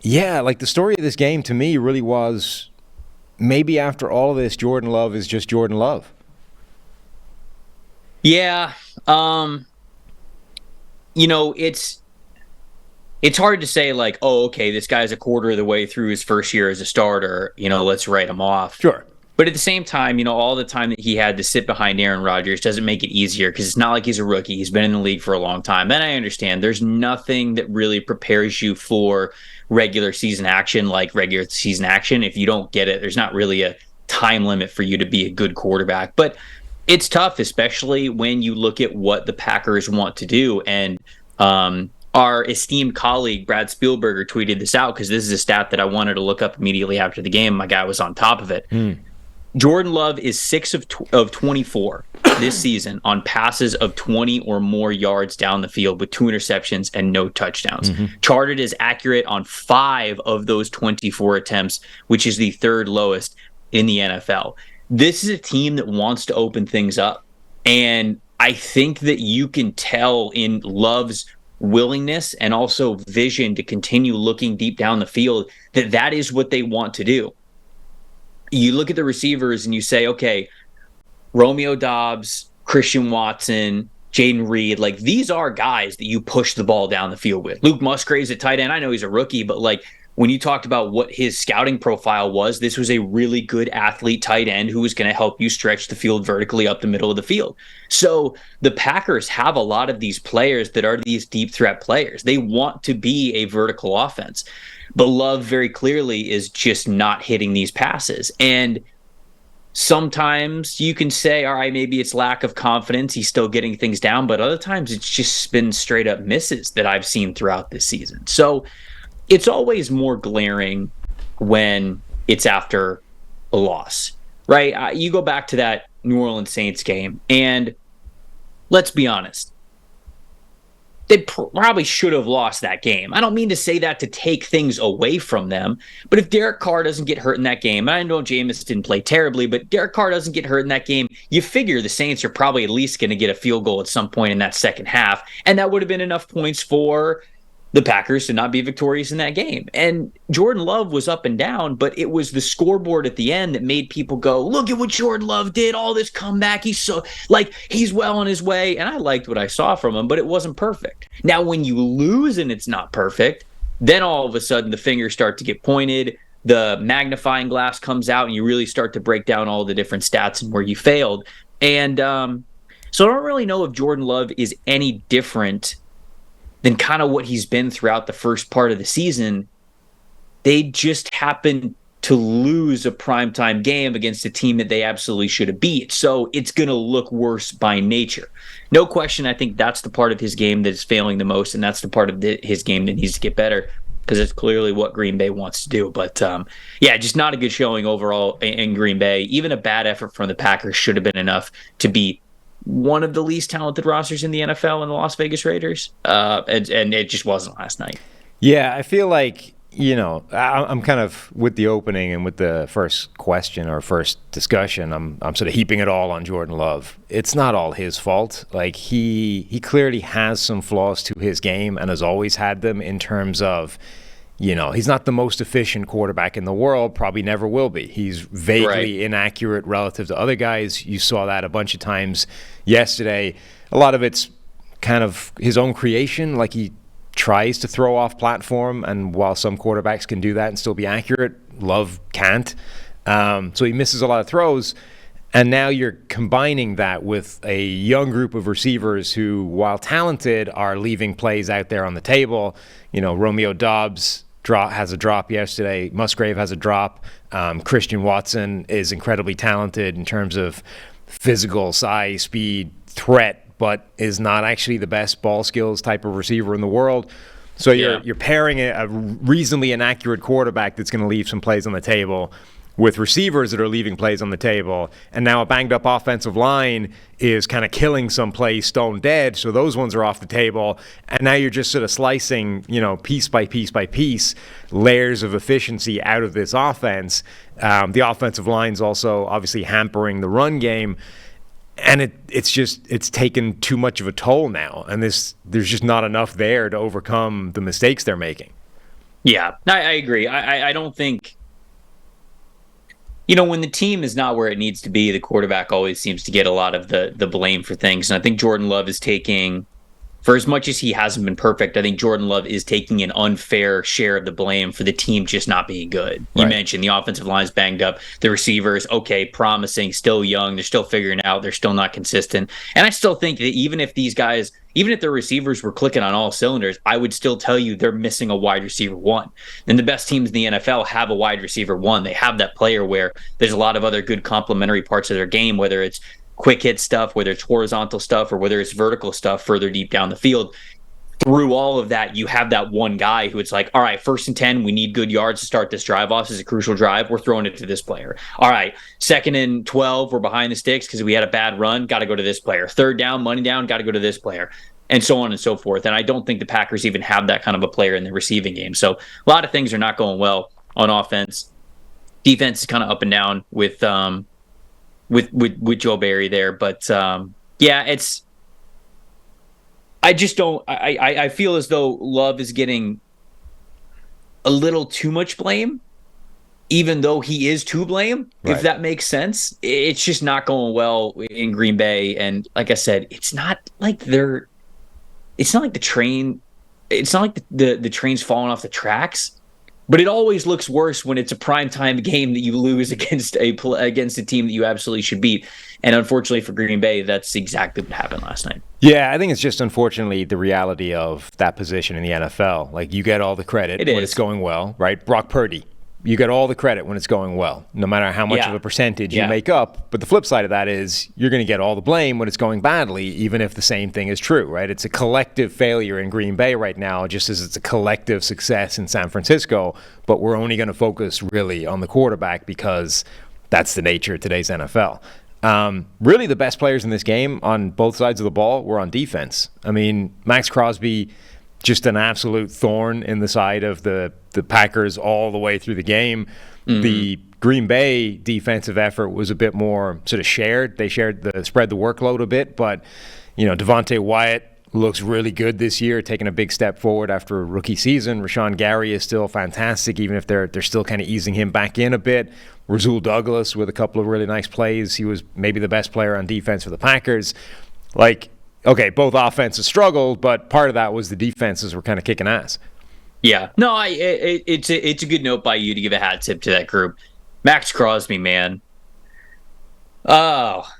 Yeah, like the story of this game to me really was maybe after all of this, Jordan Love is just Jordan Love. Yeah, um, it's hard to say like, oh, okay, this guy's a quarter of the way through his first year as a starter. Let's write him off. Sure. But at the same time, all the time that he had to sit behind Aaron Rodgers doesn't make it easier because it's not like he's a rookie. He's been in the league for a long time. And I understand there's nothing that really prepares you for regular season action like regular season action. If you don't get it, there's not really a time limit for you to be a good quarterback. But it's tough, especially when you look at what the Packers want to do. And our esteemed colleague, Brad Spielberger, tweeted this out because this is a stat that I wanted to look up immediately after the game. My guy was on top of it. Jordan Love is 6 of 24 this season on passes of 20 or more yards down the field with 2 interceptions and no touchdowns. Charted as accurate on 5 of those 24 attempts, which is the third lowest in the NFL. This is a team that wants to open things up. And I think that you can tell in Love's willingness and also vision to continue looking deep down the field that is what they want to do. You look at the receivers and you say, okay, Romeo Doubs, Christian Watson, Jaden Reed, like these are guys that you push the ball down the field with. Luke Musgrave's at tight end. I know he's a rookie, but like when you talked about what his scouting profile was, this was a really good athlete tight end who was going to help you stretch the field vertically up the middle of the field. So the Packers have a lot of these players that are these deep threat players. They want to be a vertical offense. But Love very clearly is just not hitting these passes. And sometimes you can say, all right, maybe it's lack of confidence. He's still getting things down. But other times it's just been straight up misses that I've seen throughout this season. So it's always more glaring when it's after a loss, right? You go back to that New Orleans Saints game, and let's be honest. They probably should have lost that game. I don't mean to say that to take things away from them, but if Derek Carr doesn't get hurt in that game, and I know Jameis didn't play terribly, but Derek Carr doesn't get hurt in that game, you figure the Saints are probably at least going to get a field goal at some point in that second half, and that would have been enough points for the Packers to not be victorious in that game. And Jordan Love was up and down, but it was the scoreboard at the end that made people go, look at what Jordan Love did, all this comeback. He's so, like, he's well on his way. And I liked what I saw from him, but it wasn't perfect. Now, when you lose and it's not perfect, then all of a sudden the fingers start to get pointed, the magnifying glass comes out, and you really start to break down all the different stats and where you failed. And so I don't really know if Jordan Love is any different than kind of what he's been throughout the first part of the season. They just happened to lose a primetime game against a team that they absolutely should have beat. So it's going to look worse by nature. No question, I think that's the part of his game that is failing the most, and that's the part of his game that needs to get better, because it's clearly what Green Bay wants to do. But yeah, just not a good showing overall in Green Bay. Even a bad effort from the Packers should have been enough to beat one of the least talented rosters in the NFL in the Las Vegas Raiders. And it just wasn't last night. Yeah, I feel like, I'm kind of with the opening and with the first question or first discussion, I'm sort of heaping it all on Jordan Love. It's not all his fault. Like he clearly has some flaws to his game and has always had them in terms of, he's not the most efficient quarterback in the world, probably never will be. He's vaguely inaccurate relative to other guys. You saw that a bunch of times yesterday. A lot of it's kind of his own creation, like he tries to throw off platform, and while some quarterbacks can do that and still be accurate, Love can't. So he misses a lot of throws. And now you're combining that with a young group of receivers who, while talented, are leaving plays out there on the table. Romeo Doubs has a drop yesterday. Musgrave has a drop. Christian Watson is incredibly talented in terms of physical size, speed, threat, but is not actually the best ball skills type of receiver in the world. So you're pairing a reasonably inaccurate quarterback that's going to leave some plays on the table with receivers that are leaving plays on the table, and now a banged-up offensive line is kind of killing some plays stone dead, so those ones are off the table, and now you're just sort of slicing, piece by piece by piece, layers of efficiency out of this offense. The offensive line's also obviously hampering the run game, and it's taken too much of a toll now, and there's just not enough there to overcome the mistakes they're making. Yeah, I agree. I don't think, when the team is not where it needs to be, the quarterback always seems to get a lot of the blame for things. And I think Jordan Love is taking, for as much as he hasn't been perfect, I think Jordan Love is taking an unfair share of the blame for the team just not being good. You Right. mentioned the offensive line's banged up, the receivers, okay, promising, still young, they're still figuring out, they're still not consistent. And I still think that even if these guys, even if their receivers were clicking on all cylinders, I would still tell you they're missing a wide receiver one. And the best teams in the NFL have a wide receiver one. They have that player where there's a lot of other good complementary parts of their game, whether it's quick hit stuff, whether it's horizontal stuff, or whether it's vertical stuff further deep down the field. Through all of that, you have that one guy who it's like, all right, 1st and 10, we need good yards to start this drive off. This is a crucial drive. We're throwing it to this player. All right, 2nd and 12, we're behind the sticks because we had a bad run. Got to go to this player. 3rd down, money down, got to go to this player. And so on and so forth. And I don't think the Packers even have that kind of a player in the receiving game. So a lot of things are not going well on offense. Defense is kind of up and down with Joe Barry there, but yeah, it's. I just don't. I feel as though Love is getting a little too much blame, even though he is to blame. Right. If that makes sense, it's just not going well in Green Bay. And like I said, it's not like It's not like the train. It's not like the train's falling off the tracks. But it always looks worse when it's a primetime game that you lose against a team that you absolutely should beat. And unfortunately for Green Bay, that's exactly what happened last night. Yeah, I think it's just unfortunately the reality of that position in the NFL. Like, you get all the credit when it's going well, right? Brock Purdy, you get all the credit when it's going well, no matter how much of a percentage you make up. But the flip side of that is you're going to get all the blame when it's going badly, even if the same thing is true, right? It's a collective failure in Green Bay right now, just as it's a collective success in San Francisco. But we're only going to focus really on the quarterback because that's the nature of today's NFL. Really, the best players in this game on both sides of the ball were on defense. I mean, Max Crosby, just an absolute thorn in the side of the Packers all the way through the game. Mm-hmm. The Green Bay defensive effort was a bit more sort of shared. They spread the workload a bit, but Devontae Wyatt looks really good this year, taking a big step forward after a rookie season. Rashawn Gary is still fantastic, even if they're still kind of easing him back in a bit. Rasul Douglas with a couple of really nice plays. He was maybe the best player on defense for the Packers. Okay, both offenses struggled, but part of that was the defenses were kind of kicking ass. Yeah. No, it's a good note by you to give a hat tip to that group. Max Crosby, man. Oh,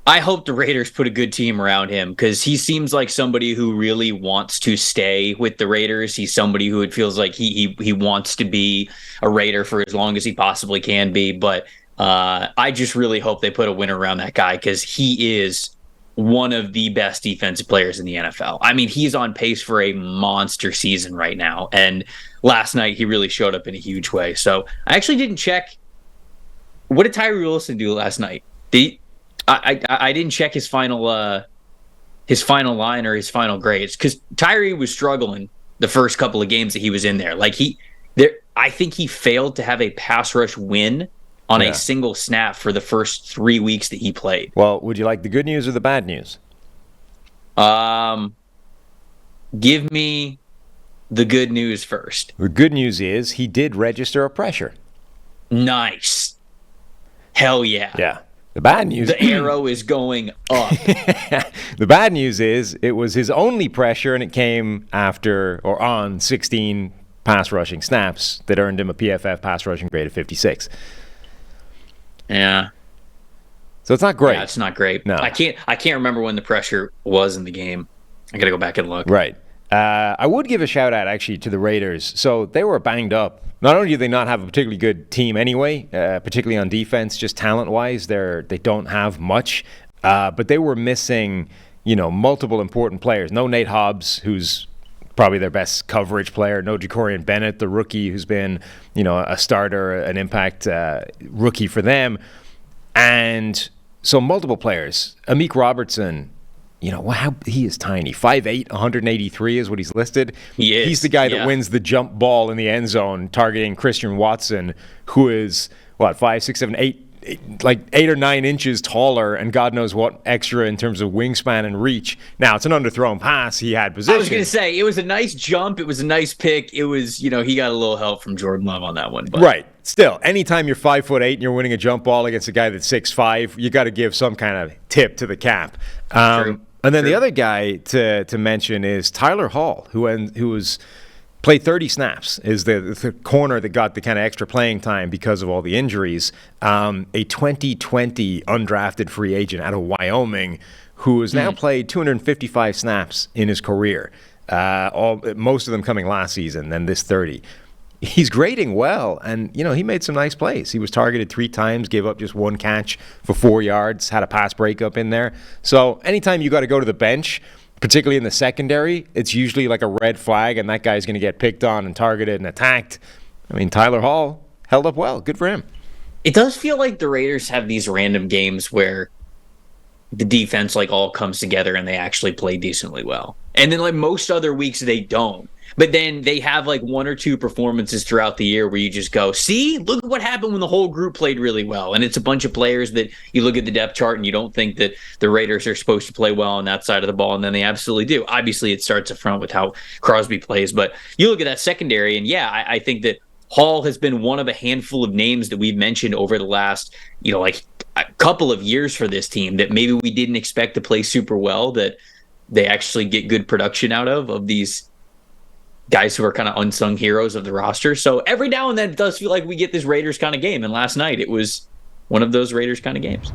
I hope the Raiders put a good team around him, because he seems like somebody who really wants to stay with the Raiders. He's somebody who it feels like he wants to be a Raider for as long as he possibly can be. But I just really hope they put a winner around that guy, because he is one of the best defensive players in the NFL. I mean, he's on pace for a monster season right now. And last night, he really showed up in a huge way. So I actually didn't check. What did Tyree Wilson do last night? I didn't check his final line or his final grades, because Tyree was struggling the first couple of games that he was in there. I think he failed to have a pass rush win on a single snap for the first 3 weeks that he played. Well, would you like the good news or the bad news? Give me the good news first. The good news is he did register a pressure. Nice. Hell yeah. Yeah. The bad news... The arrow is going up. The bad news is it was his only pressure, and it came after or on 16 pass rushing snaps that earned him a PFF pass rushing grade of 56. Yeah. So it's not great. Yeah, it's not great. No. I can't remember when the pressure was in the game. I got to go back and look. Right. I would give a shout out actually to the Raiders. So they were banged up. Not only do they not have a particularly good team anyway, particularly on defense, just talent-wise, they don't have much. But they were missing, multiple important players. No Nate Hobbs, who's probably their best coverage player. No Jacorian Bennett, the rookie, who's been, a starter, an impact rookie for them. And so multiple players. Amik Robertson, he is tiny. 5'8", 183 is what he's listed. He is. He's the guy that wins the jump ball in the end zone, targeting Christian Watson, who is, 5'6", 7", 8 like 8 or 9 inches taller and God knows what extra in terms of wingspan and reach. Now, it's an underthrown pass. He had position. I was going to say, it was a nice jump. It was a nice pick. It was, he got a little help from Jordan Love on that one. But. Right. Still, anytime you're 5'8" and you're winning a jump ball against a guy that's 6'5", you got to give some kind of tip to the cap. True. And then the other guy to mention is Tyler Hall, who was played 30 snaps, is the corner that got the kind of extra playing time because of all the injuries. A 2020 undrafted free agent out of Wyoming who has now played 255 snaps in his career, most of them coming last season, then this 30. He's grading well, and he made some nice plays. He was targeted 3 times, gave up just 1 catch for 4 yards, had a pass breakup in there. So anytime you got to go to the bench, particularly in the secondary, it's usually like a red flag, and that guy's going to get picked on and targeted and attacked. I mean, Tyler Hall held up well. Good for him. It does feel like the Raiders have these random games where the defense all comes together and they actually play decently well. And then most other weeks they don't. But then they have 1 or 2 performances throughout the year where you just go, see, look at what happened when the whole group played really well. And it's a bunch of players that you look at the depth chart and you don't think that the Raiders are supposed to play well on that side of the ball. And then they absolutely do. Obviously, it starts up front with how Crosby plays. But you look at that secondary, and I think that Hall has been one of a handful of names that we've mentioned over the last, a couple of years for this team that maybe we didn't expect to play super well, that they actually get good production out of these guys who are kind of unsung heroes of the roster. So every now and then it does feel like we get this Raiders kind of game. And last night it was one of those Raiders kind of games.